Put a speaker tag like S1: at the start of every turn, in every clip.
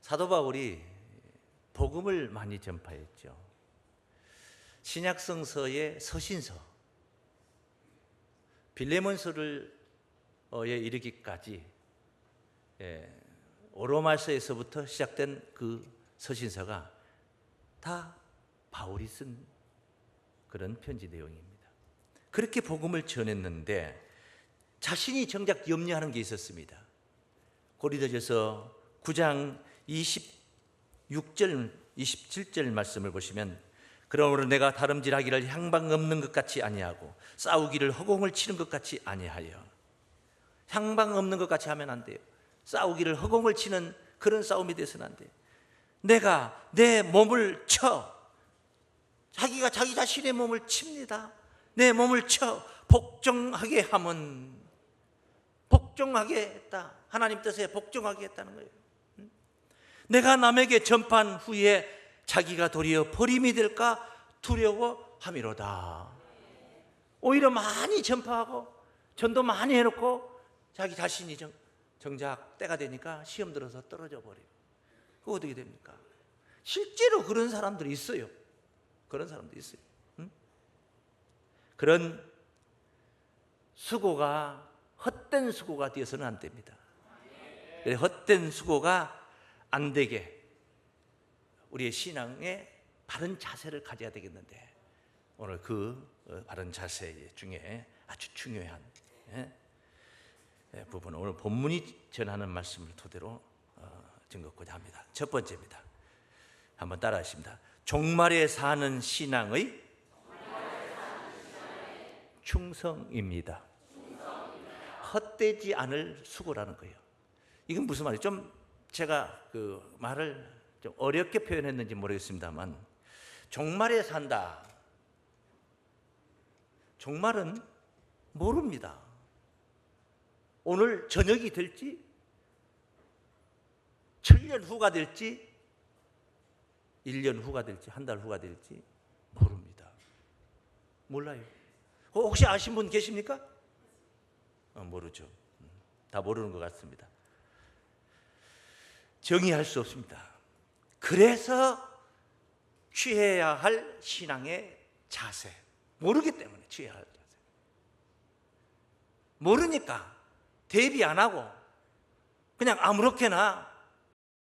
S1: 사도 바울이 복음을 많이 전파했죠. 신약성서의 서신서, 빌레몬서를 이르기까지 로마서에서부터 시작된 그 서신서가 다 바울이 쓴 그런 편지 내용입니다. 그렇게 복음을 전했는데 자신이 정작 염려하는 게 있었습니다. 고린도전서 9장 26절, 27절 말씀을 보시면, 그러므로 내가 다름질하기를 향방 없는 것 같이 아니하고 싸우기를 허공을 치는 것 같이 아니하여. 향방 없는 것 같이 하면 안 돼요. 싸우기를 허공을 치는 그런 싸움이 돼서는 안 돼요. 내가 내 몸을 쳐, 자기가 자기 자신의 몸을 칩니다. 내 몸을 쳐 복종하게 하면, 복종하게 했다, 하나님 뜻에 복종하게 했다는 거예요. 내가 남에게 전파한 후에 자기가 도리어 버림이 될까 두려워함이로다. 오히려 많이 전파하고 전도 많이 해놓고 자기 자신이 정작 때가 되니까 시험 들어서 떨어져 버려요. 그거 어떻게 됩니까? 실제로 그런 사람들이 있어요. 그런 사람들이 있어요. 그런 수고가 헛된 수고가 되어서는 안 됩니다. 헛된 수고가 안 되게 우리의 신앙의 바른 자세를 가져야 되겠는데, 오늘 그 바른 자세 중에 아주 중요한 부분은 오늘 본문이 전하는 말씀을 토대로 증거하고자 합니다. 첫 번째입니다. 한번 따라하십니다. 종말에 사는 신앙의 충성입니다. 헛되지 않을 수고라는 거예요. 이건 무슨 말이에요? 좀 제가 그 말을 좀 어렵게 표현했는지 모르겠습니다만, 종말에 산다. 종말은 모릅니다. 오늘 저녁이 될지, 천년 후가 될지, 1년 후가 될지, 한 달 후가 될지 모릅니다. 몰라요. 혹시 아신 분 계십니까? 모르죠. 다 모르는 것 같습니다. 정의할 수 없습니다. 그래서 취해야 할 신앙의 자세, 모르기 때문에 취해야 할 자세. 모르니까 대비 안 하고 그냥 아무렇게나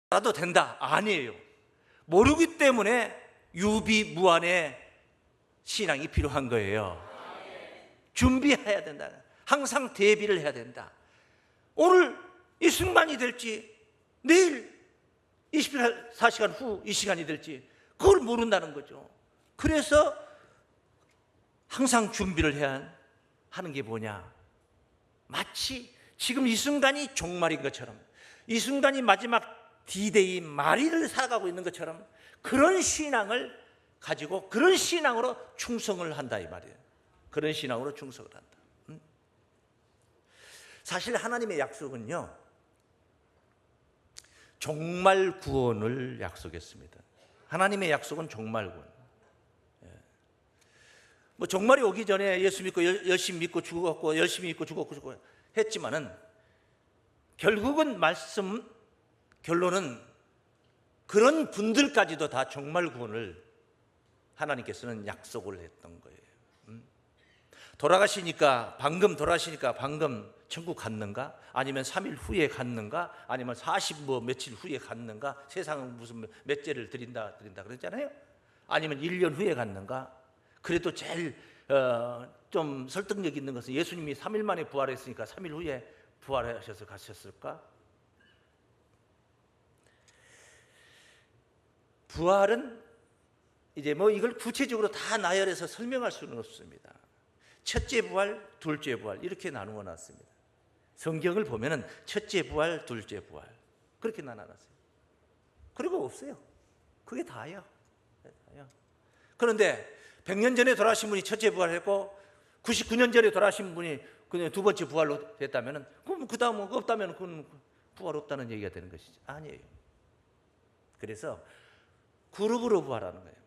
S1: 나도 된다, 아니에요. 모르기 때문에 유비무환의 신앙이 필요한 거예요. 준비해야 된다. 항상 대비를 해야 된다. 오늘 이 순간이 될지, 내일 24시간 후 이 시간이 될지 그걸 모른다는 거죠. 그래서 항상 준비를 해야 하는 게 뭐냐, 마치 지금 이 순간이 종말인 것처럼, 이 순간이 마지막 D-Day 말일을 살아가고 있는 것처럼 그런 신앙을 가지고 그런 신앙으로 충성을 한다 이 말이에요. 그런 신앙으로 충성을 한다. 사실 하나님의 약속은요, 종말 구원을 약속했습니다. 하나님의 약속은 종말 구원. 뭐 종말이 오기 전에 예수 믿고 열심히 믿고 죽었고, 열심히 믿고 죽었고 했지만은 결국은 결론은 그런 분들까지도 다 종말 구원을 하나님께서는 약속을 했던 거예요. 돌아가시니까 방금 천국 갔는가? 아니면 3일 후에 갔는가? 아니면 며칠 후에 갔는가? 세상은 무슨 몇째를 드린다 그랬잖아요. 아니면 1년 후에 갔는가? 그래도 제일 좀 설득력 있는 것은 예수님이 3일 만에 부활했으니까 3일 후에 부활하셔서 가셨을까? 부활은 이제 뭐 이걸 구체적으로 다 나열해서 설명할 수는 없습니다. 첫째 부활, 둘째 부활 이렇게 나누어 놨습니다. 성경을 보면은 첫째 부활, 둘째 부활 그렇게 나눠놨어요. 그리고 없어요. 그게 다예요. 그런데 100년 전에 돌아가신 분이 첫째 부활했고 99년 전에 돌아가신 분이 그냥 두 번째 부활로 됐다면은 그럼 그 다음은 없다면 그건 부활 없다는 얘기가 되는 것이지. 아니에요. 그래서 그룹으로 부활하는 거예요.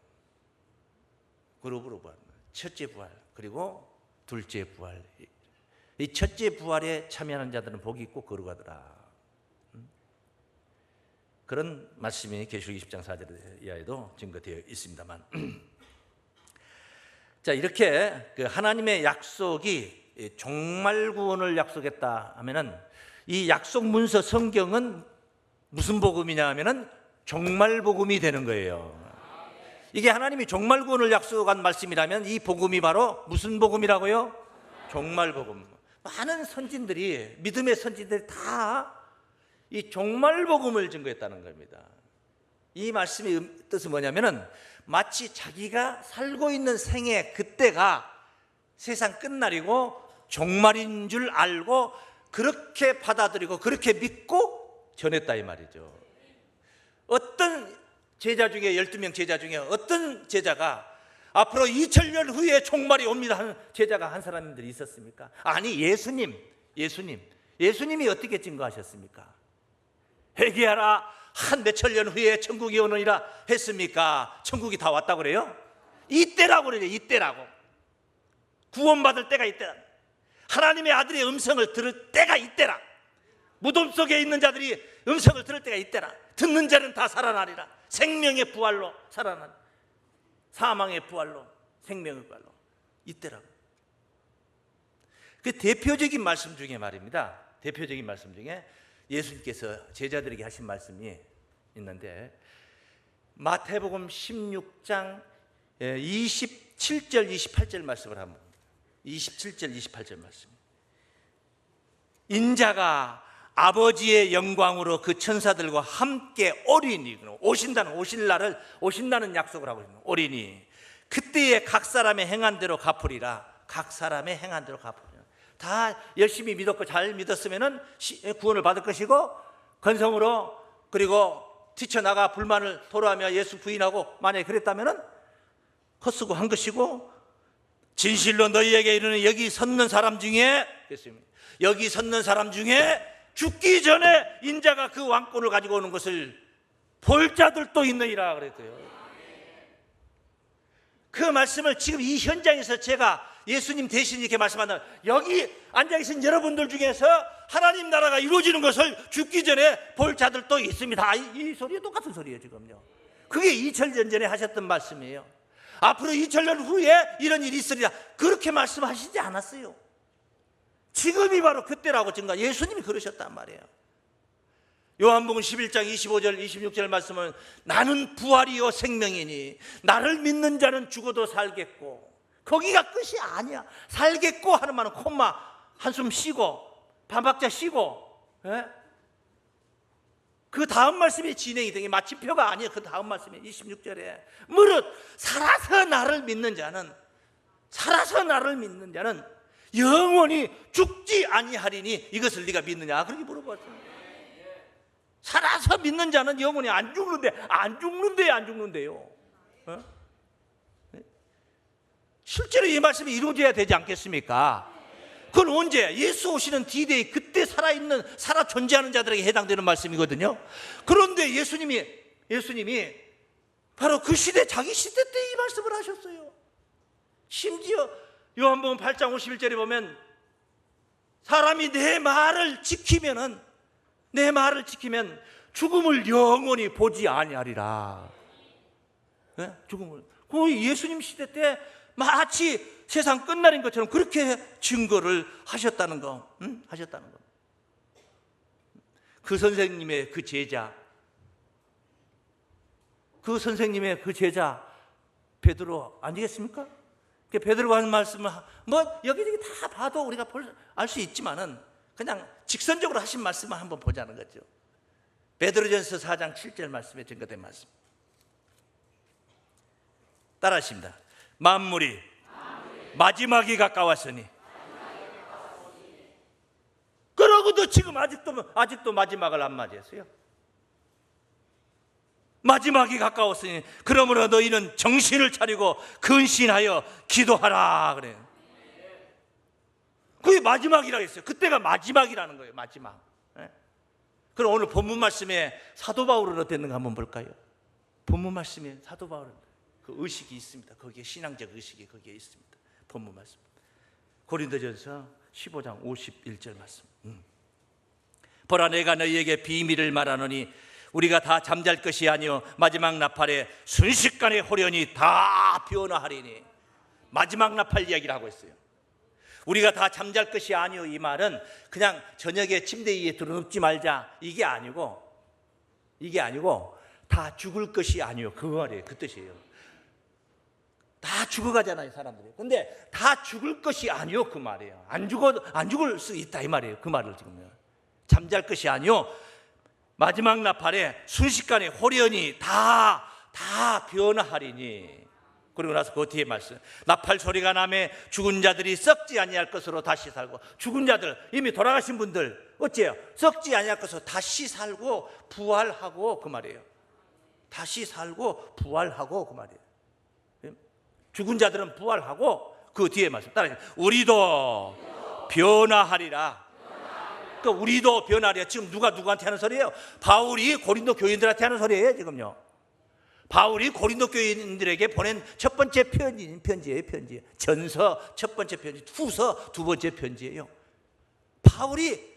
S1: 그룹으로 부활하는 거예요. 첫째 부활 그리고 둘째 부활. 이 첫째 부활에 참여하는 자들은 복이 있고 거룩하더라. 그런 말씀이 계시록 20장 4절 이하에도 증거되어 있습니다만 자, 이렇게 그 하나님의 약속이 종말 구원을 약속했다 하면은 이 약속 문서 성경은 무슨 복음이냐 하면은 종말 복음이 되는 거예요. 이게 하나님이 종말 구원을 약속한 말씀이라면 이 복음이 바로 무슨 복음이라고요? 종말 복음. 많은 선진들이, 믿음의 선진들이 다 이 종말 복음을 증거했다는 겁니다. 이 말씀의 뜻은 뭐냐면은 마치 자기가 살고 있는 생애 그때가 세상 끝날이고 종말인 줄 알고 그렇게 받아들이고 그렇게 믿고 전했다 이 말이죠. 어떤 제자 중에 12명 제자 중에 어떤 제자가 앞으로 2000년 후에 종말이 옵니다 하는 제자가 한 사람들이 있었습니까? 아니, 예수님이 어떻게 증거하셨습니까? 회개하라, 한 몇천 년 후에 천국이 오느니라 했습니까? 천국이 다 왔다고 그래요? 이때라고 그래요. 이때라고. 구원받을 때가 이때라. 하나님의 아들의 음성을 들을 때가 이때라. 무덤 속에 있는 자들이 음성을 들을 때가 이때라. 듣는 자는 다 살아나리라. 생명의 부활로 살아나리. 사망의 부활로, 생명의 부활로. 이때라고. 그 대표적인 말씀 중에 말입니다. 대표적인 말씀 중에 예수님께서 제자들에게 하신 말씀이 있는데 마태복음 16장 27절 28절 말씀을 한번 27절 28절 말씀. 인자가 아버지의 영광으로 그 천사들과 함께 오리니, 오신다는 약속을 하고 있는 오리니 그때에 각 사람의 행한 대로 갚으리라. 각 사람의 행한 대로 갚으리라. 다 열심히 믿었고 잘 믿었으면은 구원을 받을 것이고, 건성으로 그리고 뛰쳐나가 불만을 토로하며 예수 부인하고 만약에 그랬다면은 헛수고 한 것이고, 진실로 너희에게 이르는 여기 섰는 사람 중에 여기 섰는 사람 중에 죽기 전에 인자가 그 왕권을 가지고 오는 것을 볼 자들도 있느니라 그랬어요. 그 말씀을 지금 이 현장에서 제가 예수님 대신 이렇게 말씀한다. 여기 앉아 계신 여러분들 중에서 하나님 나라가 이루어지는 것을 죽기 전에 볼 자들도 있습니다. 이 소리가 똑같은 소리예요 지금요. 그게 2000년 전에 하셨던 말씀이에요. 앞으로 2000년 후에 이런 일이 있으리라 그렇게 말씀하시지 않았어요. 지금이 바로 그때라고 증거. 예수님이 그러셨단 말이에요. 요한복음 11장 25절 26절 말씀은 나는 부활이요 생명이니 나를 믿는 자는 죽어도 살겠고, 거기가 끝이 아니야. 살겠고 하는 말은 콤마 한숨 쉬고 반박자 쉬고, 그 다음 말씀이 진행이 되게 마침표가 아니에요. 그 다음 말씀이 26절에 무릇 살아서 나를 믿는 자는 영원히 죽지 아니하리니 이것을 네가 믿느냐 그렇게 물어봤어요. 살아서 믿는 자는 영원히 안 죽는데요. 실제로 이 말씀이 이루어져야 되지 않겠습니까? 그건 언제? 예수 오시는 D-Day 그때 살아 존재하는 자들에게 해당되는 말씀이거든요. 그런데 예수님이 바로 그 시대, 자기 시대 때 이 말씀을 하셨어요. 심지어 요한복음 8장 51절에 보면 사람이 내 말을 지키면 죽음을 영원히 보지 아니하리라. 죽음을. 그 예수님 시대 때 마치 세상 끝날인 것처럼 그렇게 증거를 하셨다는 거. 그 선생님의 그 제자 베드로 아니겠습니까? 베드로가 하는 말씀을 뭐 여기저기 다 봐도 우리가 알 수 있지만은 그냥 직선적으로 하신 말씀을 한번 보자는 거죠. 베드로전서 4장 7절 말씀에 증거된 말씀 따라하십니다. 만물이 마지막이 가까웠으니 그러고도 지금 아직도 마지막을 안 맞이했어요. 마지막이 가까웠으니 그러므로 너희는 정신을 차리고 근신하여 기도하라 그래요. 그게 마지막이라고 했어요. 그때가 마지막이라는 거예요. 마지막. 그럼 오늘 본문 말씀에 사도 바울은 어땠는가 한번 볼까요? 본문 말씀에 사도 바울은 그 의식이 있습니다. 거기에 신앙적 의식이 거기에 있습니다. 본문 말씀 고린도전서 15장 51절 말씀. 보라 내가 너희에게 비밀을 말하노니 우리가 다 잠잘 것이 아니요 마지막 나팔에 순식간에 호련히 다 변화하리니. 마지막 나팔 이야기를 하고 있어요. 우리가 다 잠잘 것이 아니요, 이 말은 그냥 저녁에 침대 위에 들어눕지 말자 이게 아니고 다 죽을 것이 아니요, 그 말이에요. 그 뜻이에요. 다 죽어가잖아요, 사람들이. 근데 다 죽을 것이 아니요, 그 말이에요. 안 죽을 수 있다 이 말이에요. 그 말을 지금요. 잠잘 것이 아니요 마지막 나팔에 순식간에 호련히 다 변화하리니. 그리고 나서 그 뒤에 말씀, 나팔 소리가 나매 죽은 자들이 썩지 아니할 것으로 다시 살고. 죽은 자들, 이미 돌아가신 분들 어째요? 썩지 아니할 것으로 다시 살고 부활하고, 그 말이에요. 다시 살고 부활하고, 그 말이에요. 죽은 자들은 부활하고, 그 뒤에 말씀 따라해요. 우리도 변화하리라. 그러니까 우리도 변화하리라. 지금 누가 누구한테 하는 소리예요? 바울이 고린도 교인들한테 하는 소리예요, 지금요. 바울이 고린도 교인들에게 보낸 첫 번째 편지예요. 전서 첫 번째 편지, 후서 두 번째 편지예요. 바울이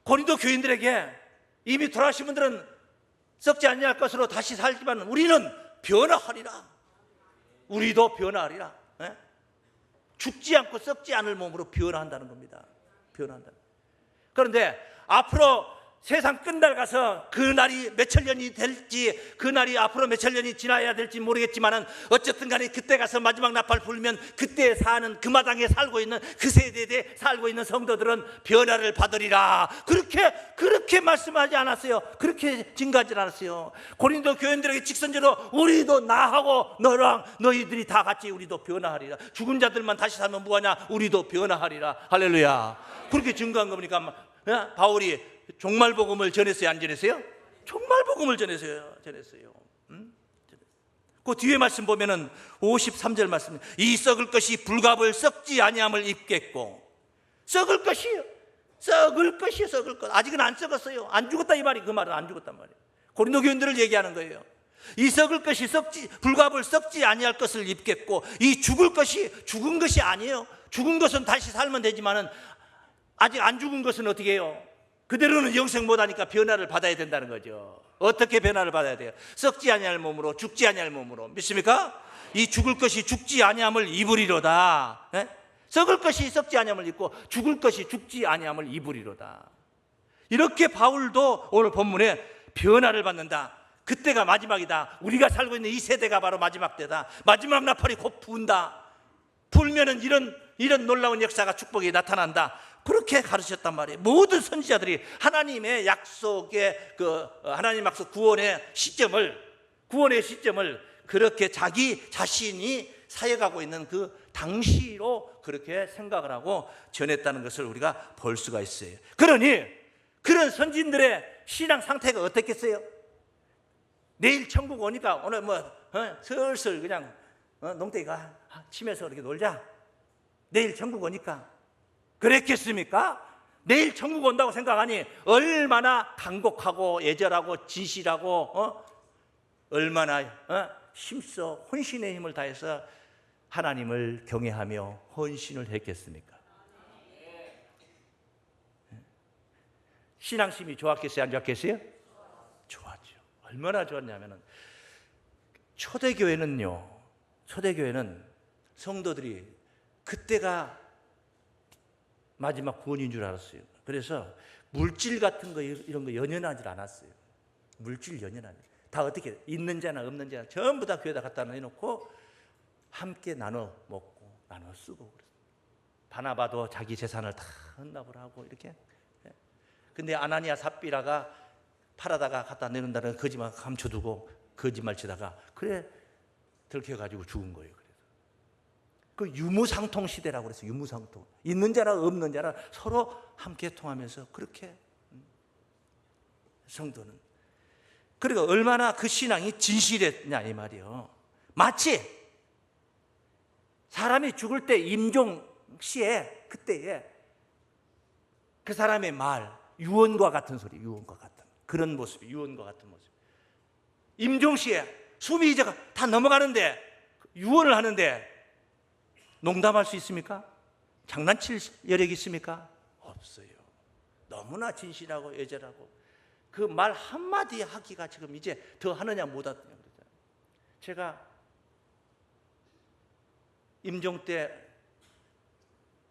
S1: 고린도 교인들에게 이미 돌아가신 분들은 썩지 아니할 것으로 다시 살지만 우리는 변화하리라. 우리도 변화하리라. 죽지 않고 썩지 않을 몸으로 변화한다는 겁니다. 변화한다. 그런데 앞으로 세상 끝날 가서 그 날이 몇천 년이 될지, 그 날이 앞으로 몇천 년이 지나야 될지 모르겠지만은 어쨌든 간에 그때 가서 마지막 나팔 불면 그때 사는, 그 마당에 살고 있는, 그 세대에 살고 있는 성도들은 변화를 받으리라. 그렇게 말씀하지 않았어요. 그렇게 증가하지 않았어요. 고린도 교인들에게 직선적으로 우리도 나하고 너랑 너희들이 다 같이 우리도 변화하리라. 죽은 자들만 다시 살면 뭐하냐? 우리도 변화하리라. 할렐루야. 그렇게 증거한 겁니까? 바울이 종말복음을 전했어요, 안 전했어요? 종말복음을 전했어요. 그 뒤에 말씀 보면은 53절 말씀, 이 썩을 것이 불갑을 썩지 아니함을 입겠고. 썩을 것이요. 썩을 것. 아직은 안 썩었어요. 안 죽었다 이 말이, 그 말은 안 죽었단 말이에요. 고린도 교인들을 얘기하는 거예요. 이 썩을 것이 불갑을 썩지 아니할 것을 입겠고, 이 죽을 것이 죽은 것이 아니에요. 죽은 것은 다시 살면 되지만은 아직 안 죽은 것은 어떻게 해요? 그대로는 영생 못하니까 변화를 받아야 된다는 거죠. 어떻게 변화를 받아야 돼요? 썩지 아니할 몸으로, 죽지 아니할 몸으로. 믿습니까? 이 죽을 것이 죽지 아니함을 입으리로다. 썩을 것이 썩지 아니함을 입고 죽을 것이 죽지 아니함을 입으리로다. 이렇게 바울도 오늘 본문에 변화를 받는다. 그때가 마지막이다. 우리가 살고 있는 이 세대가 바로 마지막 때다. 마지막 나팔이 곧 부은다. 불면은 이런 놀라운 역사가, 축복이 나타난다. 그렇게 가르쳤단 말이에요. 모든 선지자들이 하나님의 약속의 하나님 약속 구원의 시점을 그렇게 자기 자신이 사역하고 있는 그 당시로 그렇게 생각을 하고 전했다는 것을 우리가 볼 수가 있어요. 그러니 그런 선지인들의 신앙 상태가 어떻겠어요? 내일 천국 오니까 오늘 슬슬 그냥 농땡이가 치면서 이렇게 놀자. 내일 천국 오니까. 그랬겠습니까? 내일 천국 온다고 생각하니 얼마나 간곡하고 애절하고 진실하고 얼마나 힘써 혼신의 힘을 다해서 하나님을 경외하며 헌신을 했겠습니까? 신앙심이 좋았겠어요? 안 좋았겠어요? 좋았죠. 얼마나 좋았냐면은 초대교회는 성도들이 그때가 마지막 구원인 줄 알았어요. 그래서 물질 같은 거 이런 거 연연하지 않았어요. 물질 연연하지. 다 어떻게 있는 자나 없는 자나 전부 다 교회에다 갖다 내놓고 함께 나눠 먹고 나눠 쓰고 그랬어요. 바나바도 자기 재산을 다 헌납을 하고 이렇게. 근데 아나니아 삽비라가 팔아다가 갖다 내놓는다는 거짓말 감춰두고 거짓말 치다가 그래 들켜가지고 죽은 거예요. 그 유무상통 시대라고 그랬어요. 유무상통. 있는 자나 없는 자나 서로 함께 통하면서 그렇게 성도는. 그러니까 얼마나 그 신앙이 진실했냐 이 말이요. 마치 사람이 죽을 때 임종 시에 그때에 그 사람의 말, 유언과 같은 소리, 유언과 같은 그런 모습, 유언과 같은 모습. 임종 시에 숨이 이제 다 넘어가는데 유언을 하는데 농담할 수 있습니까? 장난칠 여력이 있습니까? 없어요. 너무나 진실하고 애절하고 그 말 한마디 하기가 지금 이제 더 하느냐 못하느냐. 제가 임종 때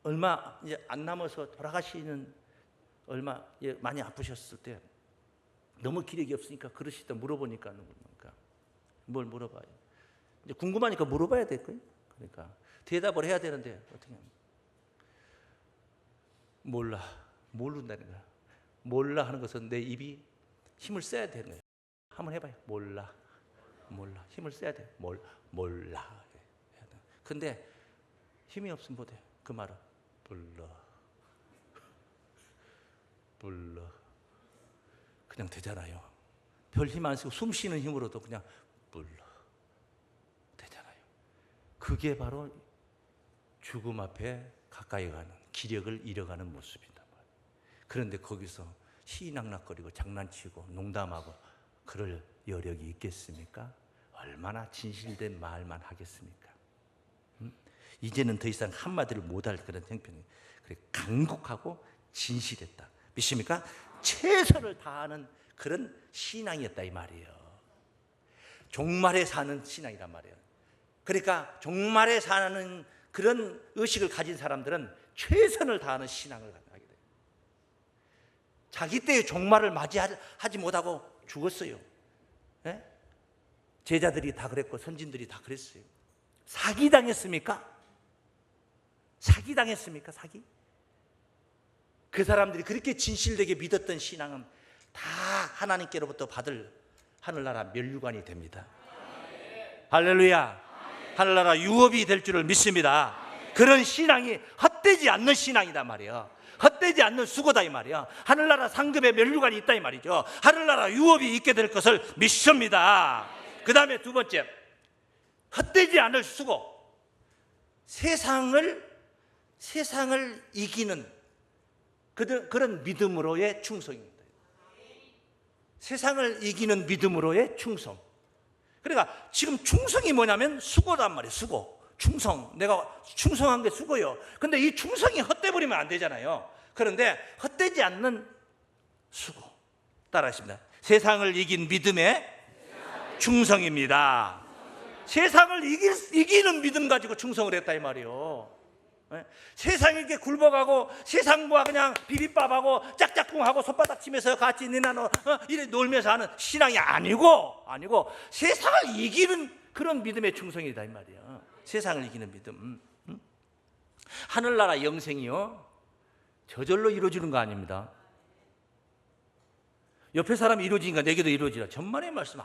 S1: 얼마 이제 안 남아서 돌아가시는 얼마 많이 아프셨을 때 너무 기력이 없으니까 그러시다 물어보니까 뭘 물어봐요? 이제 궁금하니까 물어봐야 될 거예요. 그러니까 대답을 해야 되는데 어떻게 합니까? 몰라. 모른다는 거야. 몰라 하는 것은 내 입이 힘을 써야 되는 거예요. 한번 해봐요. 몰라. 힘을 써야 돼. 몰라. 근데 힘이 없으면 못해. 그 말은 몰라. 그냥 되잖아요. 별 힘 안 쓰고 숨 쉬는 힘으로도 그냥 몰라. 되잖아요. 그게 바로 죽음 앞에 가까이 가는, 기력을 잃어가는 모습이다. 그런데 거기서 희낙낙거리고 장난치고 농담하고 그럴 여력이 있겠습니까? 얼마나 진실된 말만 하겠습니까? 이제는 더 이상 한마디를 못할 그런 형편이. 그래, 강국하고 진실했다. 믿습니까? 최선을 다하는 그런 신앙이었다 이 말이에요. 종말에 사는 신앙이란 말이에요. 그러니까 종말에 사는 그런 의식을 가진 사람들은 최선을 다하는 신앙을 하게 돼요. 자기 때의 종말을 맞이하지 못하고 죽었어요. 네? 제자들이 다 그랬고 선진들이 다 그랬어요. 사기당했습니까? 사기당했습니까? 사기? 그 사람들이 그렇게 진실되게 믿었던 신앙은 다 하나님께로부터 받을 하늘나라 면류관이 됩니다. 할렐루야. 하늘나라 유업이 될 줄을 믿습니다. 그런 신앙이 헛되지 않는 신앙이단 말이에요. 헛되지 않는 수고다 이 말이에요. 하늘나라 상급의 면류관이 있다 이 말이죠. 하늘나라 유업이 있게 될 것을 믿습니다. 그 다음에 두 번째, 헛되지 않을 수고. 세상을 이기는 그런 믿음으로의 충성입니다. 세상을 이기는 믿음으로의 충성. 그러니까 지금 충성이 뭐냐면 수고단 말이에요. 수고, 충성. 내가 충성한 게 수고요. 근데 이 충성이 헛돼 버리면 안 되잖아요. 그런데 헛되지 않는 수고. 따라하십니다. 세상을 이긴 믿음의 충성입니다. 세상을 이기는 믿음 가지고 충성을 했다 이 말이에요. 세상에게 굴복하고 세상과 그냥 비빔밥하고 짝짝꿍하고 손바닥 치면서 같이 니나노 이래 놀면서 하는 신앙이 아니고 세상을 이기는 그런 믿음의 충성이다 이 말이에요. 세상을 이기는 믿음. 하늘나라 영생이요 저절로 이루어지는 거 아닙니다. 옆에 사람이 이루어지니까 내게도 이루어지라. 전만의 말씀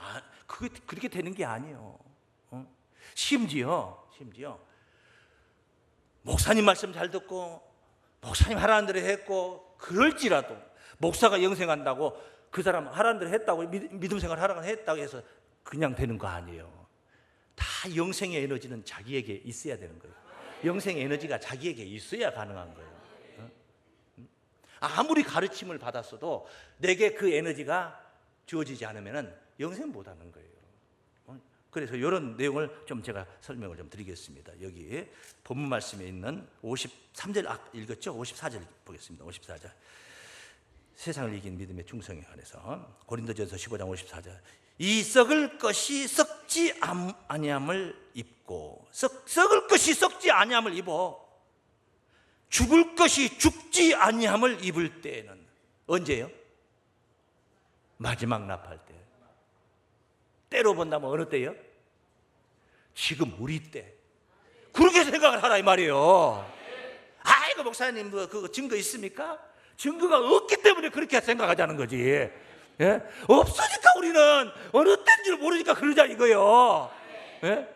S1: 그렇게 되는 게 아니에요. 심지어 목사님 말씀 잘 듣고 목사님 하라는 대로 했고 그럴지라도 목사가 영생한다고 그 사람 하라는 대로 했다고 믿음 생활 하라고 했다고 해서 그냥 되는 거 아니에요. 다 영생의 에너지는 자기에게 있어야 되는 거예요. 영생의 에너지가 자기에게 있어야 가능한 거예요. 아무리 가르침을 받았어도 내게 그 에너지가 주어지지 않으면 영생 못하는 거예요. 그래서 이런 내용을 좀 제가 설명을 좀 드리겠습니다. 여기 본문 말씀에 있는 53절 읽었죠? 54절 보겠습니다. 54절. 세상을 이긴 믿음의 충성에 관해서 고린도전서 15장 54절. 이 썩을 것이 썩지 아니함을 입고 썩을 것이 썩지 아니함을 입어 죽을 것이 죽지 아니함을 입을 때에는 언제요? 마지막 나팔 때. 때로 본다면 어느 때요? 지금 우리 때. 그렇게 생각을 하라 이 말이에요. 아이고 목사님 그 증거 있습니까? 증거가 없기 때문에 그렇게 생각하자는 거지. 예? 없으니까 우리는 어느 때인 줄 모르니까 그러자 이거요. 예?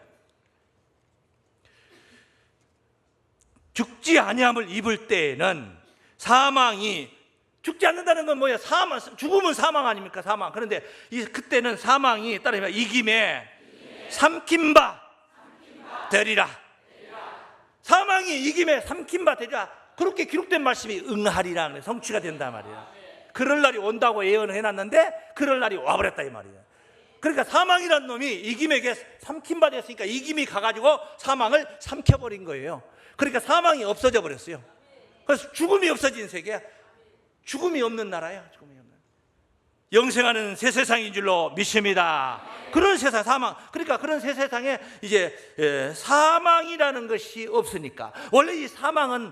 S1: 죽지 아니함을 입을 때에는 사망이 죽지 않는다는 건 뭐야? 죽음은 사망 아닙니까? 사망. 그런데 그때는 사망이 따르면 이김에 삼킨 바 되리라. 사망이 이김에 삼킨 바 되리라. 그렇게 기록된 말씀이 응하리라. 성취가 된단 말이야. 그럴 날이 온다고 예언을 해놨는데 그럴 날이 와버렸다 이 말이야. 그러니까 사망이라는 놈이 이김에게 삼킨 바 됐으니까 이김이 가가지고 사망을 삼켜버린 거예요. 그러니까 사망이 없어져 버렸어요. 그래서 죽음이 없어진 세계야. 죽음이 없는 나라야. 죽음이 없는. 영생하는 새 세상인 줄로 믿습니다. 그런 세상, 사망. 그러니까 그런 새 세상에 이제 사망이라는 것이 없으니까. 원래 이 사망은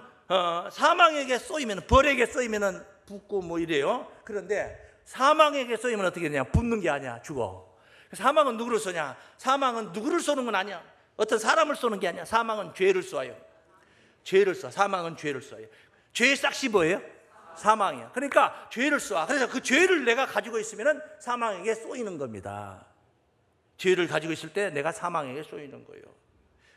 S1: 사망에게 쏘이면, 벌에게 쏘이면 붙고 뭐 이래요. 그런데 사망에게 쏘이면 어떻게 되냐? 붙는 게 아니야. 죽어. 사망은 누구를 쏘냐? 사망은 누구를 쏘는 건 아니야. 어떤 사람을 쏘는 게 아니야. 사망은 죄를 쏘아요. 죄를 쏴. 사망은 죄를 쏘아요. 죄의 싹이 뭐예요? 사망이야. 그러니까 죄를 쏘아. 그래서 그 죄를 내가 가지고 있으면 사망에게 쏘이는 겁니다. 죄를 가지고 있을 때 내가 사망에게 쏘이는 거예요.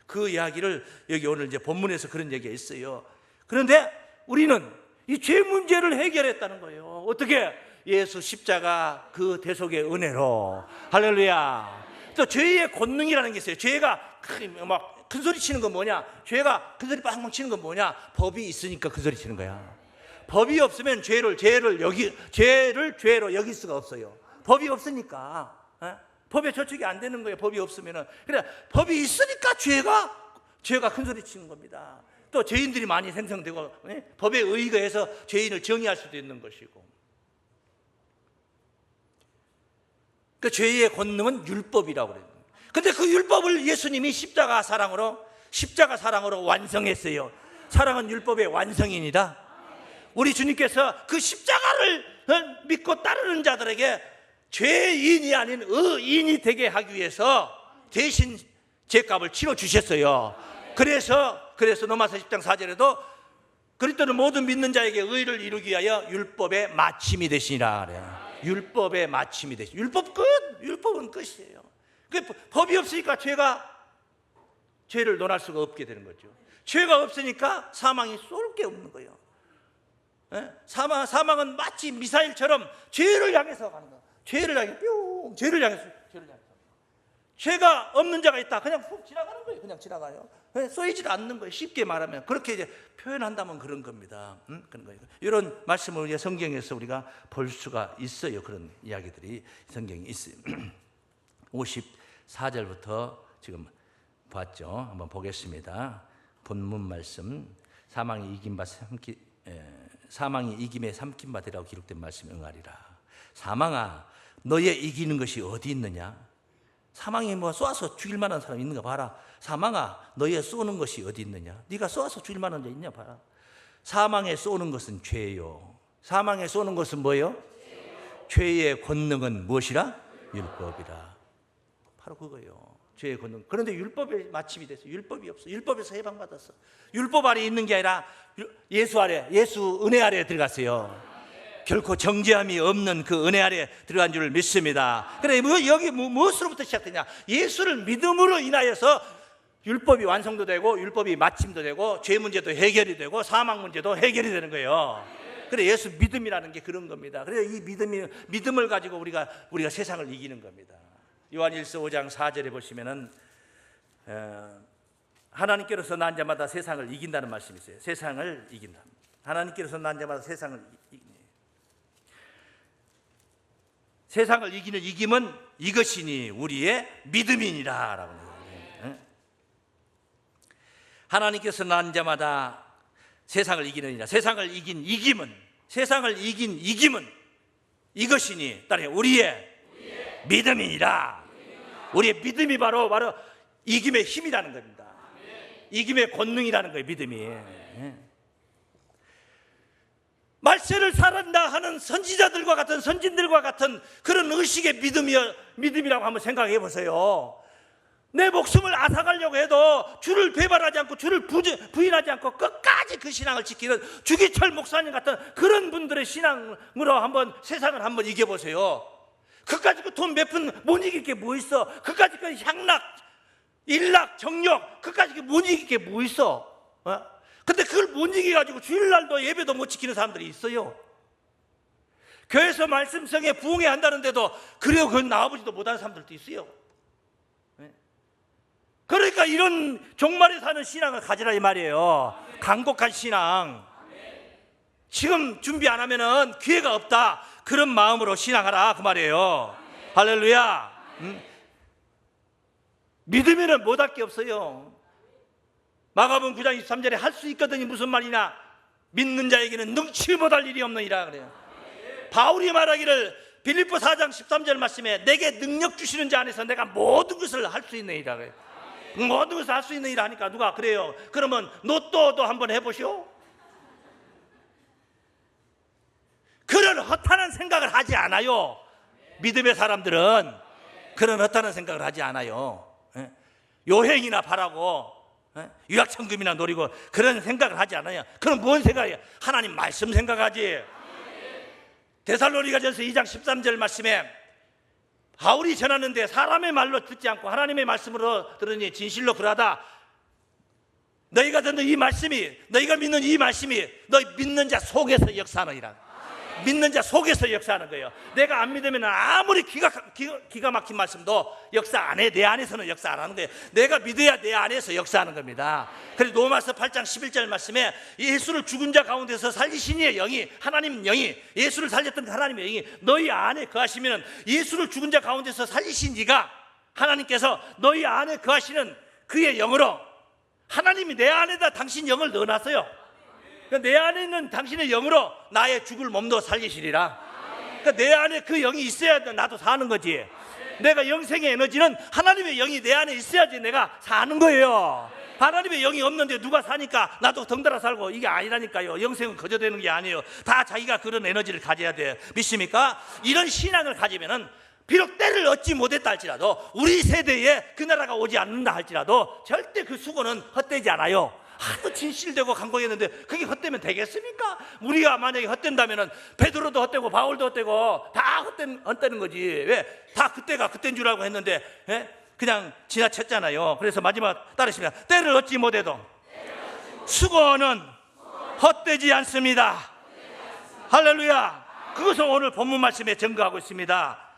S1: 그 이야기를 여기 오늘 이제 본문에서 그런 얘기가 있어요. 그런데 우리는 이 죄 문제를 해결했다는 거예요. 어떻게? 예수 십자가 그 대속의 은혜로. 할렐루야. 또 죄의 권능이라는 게 있어요. 죄가 막 큰 소리 치는 건 뭐냐? 죄가 큰 소리 빵빵 치는 건 뭐냐? 법이 있으니까 큰 소리 치는 거야. 법이 없으면 죄를 죄로 여길 수가 없어요. 법이 없으니까. 법에 저촉이 안 되는 거예요. 법이 없으면은. 그래, 법이 있으니까 죄가 큰 소리 치는 겁니다. 또 죄인들이 많이 생성되고, 법에 의거해서 죄인을 정의할 수도 있는 것이고. 그 죄의 권능은 율법이라고 그래요. 근데 그 율법을 예수님이 십자가 사랑으로 완성했어요. 사랑은 율법의 완성이니라. 우리 주님께서 그 십자가를 믿고 따르는 자들에게 죄인이 아닌 의인이 되게 하기 위해서 대신 죄값을 치러 주셨어요. 그래서 로마서 10장 4절에도 그리스도는 모든 믿는 자에게 의를 이루기 위하여 율법의 마침이 되시니라 그래요. 율법의 마침이 되시. 율법은 끝이에요. 법이 없으니까 죄를 논할 수가 없게 되는 거죠. 죄가 없으니까 사망이 쏠 게 없는 거예요. 사망은 마치 미사일처럼 죄를 향해서 가는 거예요. 죄를 향해서. 죄가 없는 자가 있다. 그냥 훅 지나가는 거예요. 그냥 지나가요. 쏘이질 않는 거예요. 쉽게 말하면 그렇게 이제 표현한다면 그런 겁니다. 그런 거예요. 이런 말씀을 성경에서 우리가 볼 수가 있어요. 그런 이야기들이 성경에 있어요. 54절부터 지금 봤죠. 한번 보겠습니다. 본문 말씀. 사망이 이김에 삼킨 바 되라고 기록된 말씀이 응하리라. 사망아, 너의 이기는 것이 어디 있느냐? 사망이 뭐 쏘아서 죽일 만한 사람 있는가 봐라. 사망아, 너의 쏘는 것이 어디 있느냐? 네가 쏘아서 죽일 만한 자 있냐 봐라. 사망에 쏘는 것은 죄요. 사망에 쏘는 것은 뭐예요? 죄의 권능은 무엇이라? 율법이라. 바로 그거예요. 죄의 권능. 그런데 율법에 마침이 됐어. 율법이 없어. 율법에서 해방받았어. 율법 아래 있는 게 아니라 예수 은혜 아래 들어갔어요. 결코 정죄함이 없는 그 은혜 아래 들어간 줄 믿습니다. 그래, 여기 무엇으로부터 시작되냐? 예수를 믿음으로 인하여서 율법이 완성도 되고, 율법이 마침도 되고, 죄 문제도 해결이 되고, 사망 문제도 해결이 되는 거예요. 그래, 예수 믿음이라는 게 그런 겁니다. 그래, 이 믿음을 가지고 우리가 세상을 이기는 겁니다. 요한일서 5장 4절에 보시면은 하나님께로서 난 자마다 세상을 이긴다는 말씀이 있어요. 세상을 이긴다. 하나님께로서 난 자마다 세상을 세상을 이기는 이김은 이것이니 우리의 믿음이니라. 하나님께서 난 자마다 세상을 이기느니라. 세상을 이긴 이김은 이것이니 따라해 우리의 믿음이니라. 우리의 믿음이 바로 이김의 힘이라는 겁니다. 이김의 권능이라는 거예요. 믿음이. 말세를 살았다 하는 선지자들과 같은 선진들과 같은 그런 의식의 믿음이라고 한번 생각해 보세요. 내 목숨을 앗아가려고 해도 주를 배반하지 않고 주를 부인하지 않고 끝까지 그 신앙을 지키는 주기철 목사님 같은 그런 분들의 신앙으로 한번 세상을 한번 이겨보세요. 그까짓 그 돈 몇 푼 못 이길 게 뭐 있어? 그까짓 그 향락, 일락, 정력, 그까짓 그 못 이길 게 뭐 있어? 근데 그걸 못 이겨가지고 주일날도 예배도 못 지키는 사람들이 있어요. 교회에서 말씀성에 부흥해야 한다는데도 그래요, 그건 나와보지도 못하는 사람들도 있어요. 그러니까 이런 종말에 사는 신앙을 가지라 이 말이에요. 강곡한 신앙. 지금 준비 안 하면은 기회가 없다. 그런 마음으로 신앙하라 그 말이에요. 할렐루야. 믿으면은 못할 게 없어요. 마가복음 9장 23절에 할 수 있거든이 무슨 말이냐? 믿는 자에게는 능치 못할 일이 없느니라 그래요. 바울이 말하기를 빌립보 4장 13절 말씀에 내게 능력 주시는 자 안에서 내가 모든 것을 할 수 있느니라. 모든 것을 할 수 있느니라 하니까 누가 그래요? 그러면 로또도 한번 해보시오. 그런 허탄한 생각을 하지 않아요. 믿음의 사람들은 그런 허탄한 생각을 하지 않아요. 요행이나 바라고 유학천금이나 노리고 그런 생각을 하지 않아요. 그럼 뭔 생각이에요? 하나님 말씀 생각하지. 데살로니가전서 2장 13절 말씀에 바울이 전하는데 사람의 말로 듣지 않고 하나님의 말씀으로 들으니 진실로 그러하다. 너희가 듣는 이 말씀이, 너희가 믿는 이 말씀이 너희 믿는 자 속에서 역사하느니라. 믿는 자 속에서 역사하는 거예요. 내가 안 믿으면 아무리 기가 막힌 말씀도 역사 안 해. 내 안에서는 역사 안 하는 거예요. 내가 믿어야 내 안에서 역사하는 겁니다. 그래서 로마서 8장 11절 말씀에 예수를 죽은 자 가운데서 살리신 이의 영이, 하나님 영이, 예수를 살렸던 하나님의 영이 너희 안에 거하시면, 예수를 죽은 자 가운데서 살리신 이가, 하나님께서 너희 안에 거하시는 그의 영으로, 하나님이 내 안에다 당신 영을 넣어놨어요. 그러니까 내 안에 있는 당신의 영으로 나의 죽을 몸도 살리시리라. 그러니까 내 안에 그 영이 있어야 나도 사는 거지. 내가 영생의 에너지는 하나님의 영이 내 안에 있어야지 내가 사는 거예요. 하나님의 영이 없는데 누가 사니까 나도 덩달아 살고, 이게 아니라니까요. 영생은 거저되는 게 아니에요. 다 자기가 그런 에너지를 가져야 돼요. 믿습니까? 이런 신앙을 가지면은 비록 때를 얻지 못했다 할지라도, 우리 세대에 그 나라가 오지 않는다 할지라도 절대 그 수고는 헛되지 않아요. 하도 진실되고 간곡했는데 그게 헛되면 되겠습니까? 우리가 만약에 헛된다면은 베드로도 헛되고 바울도 헛되고 다 헛되는 거지. 왜? 다 그때가 그때인 줄 알고 했는데 그냥 지나쳤잖아요. 그래서 마지막 따르십니다. 때를 얻지 못해도 수고는 헛되지 않습니다. 할렐루야. 그것을 오늘 본문 말씀에 증거하고 있습니다.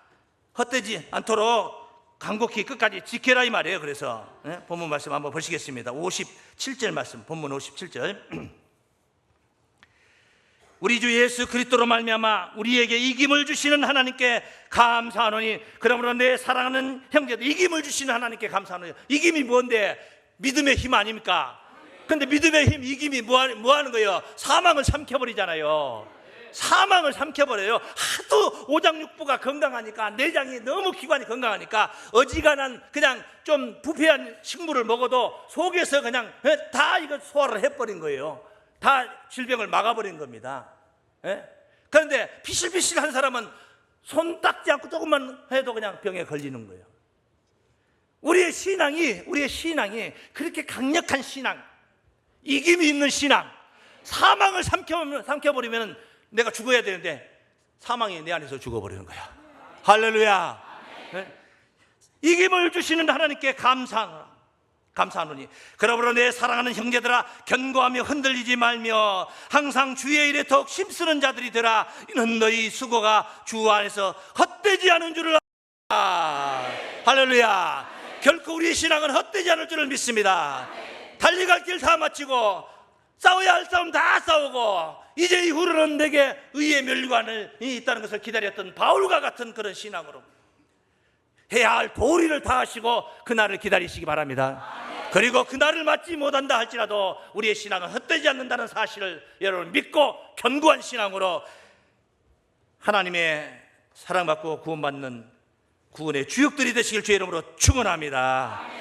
S1: 헛되지 않도록 간곡히 끝까지 지켜라 이 말이에요. 그래서 본문 말씀 한번 보시겠습니다. 57절 말씀, 본문 57절. 우리 주 예수 그리스도로 말미암아 우리에게 이김을 주시는 하나님께 감사하노니, 그러므로 내 사랑하는 형제들, 이김을 주시는 하나님께 감사하노니. 이김이 뭔데? 믿음의 힘 아닙니까? 근데 믿음의 힘, 이김이 뭐 하는 거예요? 사망을 삼켜버리잖아요. 사망을 삼켜버려요. 하도 오장육부가 건강하니까, 내장이 너무 기관이 건강하니까 어지간한 그냥 좀 부패한 식물을 먹어도 속에서 그냥 다 이거 소화를 해버린 거예요. 다 질병을 막아버린 겁니다. 그런데 피실피실한 사람은 손 닦지 않고 조금만 해도 그냥 병에 걸리는 거예요. 우리의 신앙이 그렇게 강력한 신앙, 이김이 있는 신앙, 사망을 삼켜버리면 내가 죽어야 되는데 사망이 내 안에서 죽어버리는 거야. 할렐루야. 이김을 주시는 하나님께 감사하노니, 그러므로 내 사랑하는 형제들아, 견고하며 흔들리지 말며 항상 주의 일에 더욱 힘쓰는 자들이 되라. 이는 너희 수고가 주 안에서 헛되지 않은 줄을 알아. 할렐루야. 결코 우리의 신앙은 헛되지 않을 줄을 믿습니다. 달려갈 길 다 마치고 싸워야 할 싸움 다 싸우고 이제 이후로는 내게 의의 멸관이 있다는 것을 기다렸던 바울과 같은 그런 신앙으로 해야 할 도리를 다 하시고 그날을 기다리시기 바랍니다. 그리고 그날을 맞지 못한다 할지라도 우리의 신앙은 헛되지 않는다는 사실을 여러분 믿고 견고한 신앙으로 하나님의 사랑받고 구원받는 구원의 주역들이 되시길 주의 이름으로 축원합니다.